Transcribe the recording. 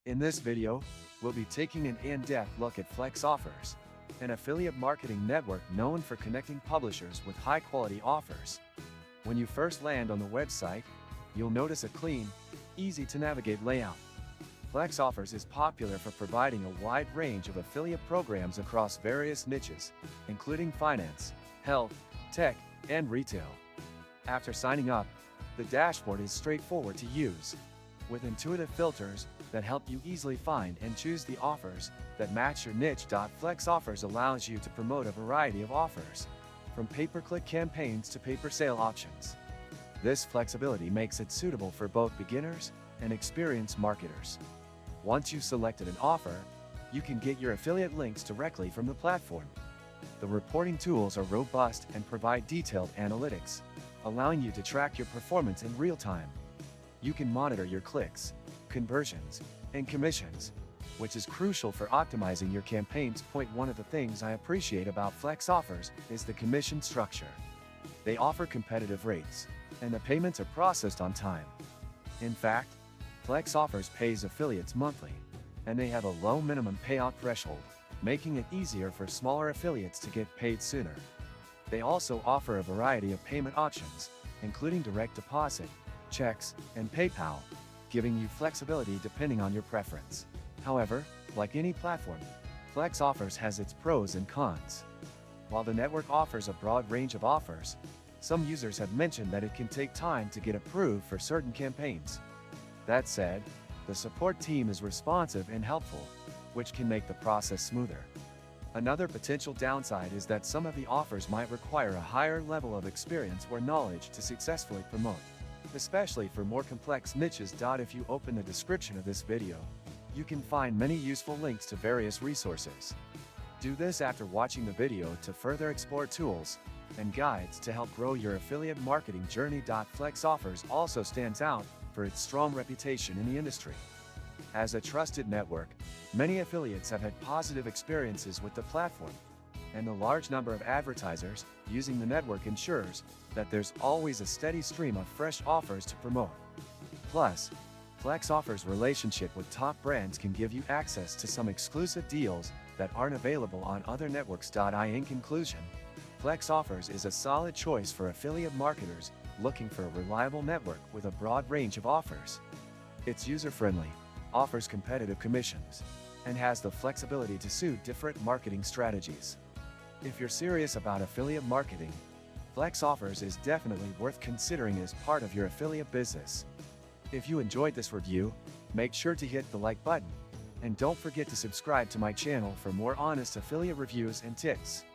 In this video, we'll be taking an in-depth look at FlexOffers, an affiliate marketing network known for connecting publishers with high-quality offers. When you first land on the website, you'll notice a clean, easy-to-navigate layout. FlexOffers is popular for providing a wide range of affiliate programs across various niches, including finance, health, tech, and retail. After signing up, the dashboard is straightforward to use, with intuitive filters that help you easily find and choose the offers that match your niche. FlexOffers allows you to promote a variety of offers, from pay-per-click campaigns to pay-per-sale options. This flexibility makes it suitable for both beginners and experienced marketers. Once you've selected an offer, you can get your affiliate links directly from the platform. The reporting tools are robust and provide detailed analytics, allowing you to track your performance in real time. You can monitor your clicks, conversions, and commissions, which is crucial for optimizing your campaigns. One of the things I appreciate about FlexOffers is the commission structure. They offer competitive rates, and the payments are processed on time. In fact, FlexOffers pays affiliates monthly, and they have a low minimum payout threshold, making it easier for smaller affiliates to get paid sooner. They also offer a variety of payment options, including direct deposit, checks, and PayPal, giving you flexibility depending on your preference. However, like any platform, FlexOffers has its pros and cons. While the network offers a broad range of offers, some users have mentioned that it can take time to get approved for certain campaigns. That said, the support team is responsive and helpful, which can make the process smoother. Another potential downside is that some of the offers might require a higher level of experience or knowledge to successfully promote, especially for more complex niches. If you open the description of this video, you can find many useful links to various resources. Do this after watching the video to further explore tools and guides to help grow your affiliate marketing journey. FlexOffers also stands out for its strong reputation in the industry. As a trusted network, many affiliates have had positive experiences with the platform, and the large number of advertisers using the network ensures that there's always a steady stream of fresh offers to promote. Plus, FlexOffers' relationship with top brands can give you access to some exclusive deals that aren't available on other networks. In conclusion, FlexOffers is a solid choice for affiliate marketers looking for a reliable network with a broad range of offers. It's user-friendly, offers competitive commissions, and has the flexibility to suit different marketing strategies. If you're serious about affiliate marketing, FlexOffers is definitely worth considering as part of your affiliate business. If you enjoyed this review, make sure to hit the like button, and don't forget to subscribe to my channel for more honest affiliate reviews and tips.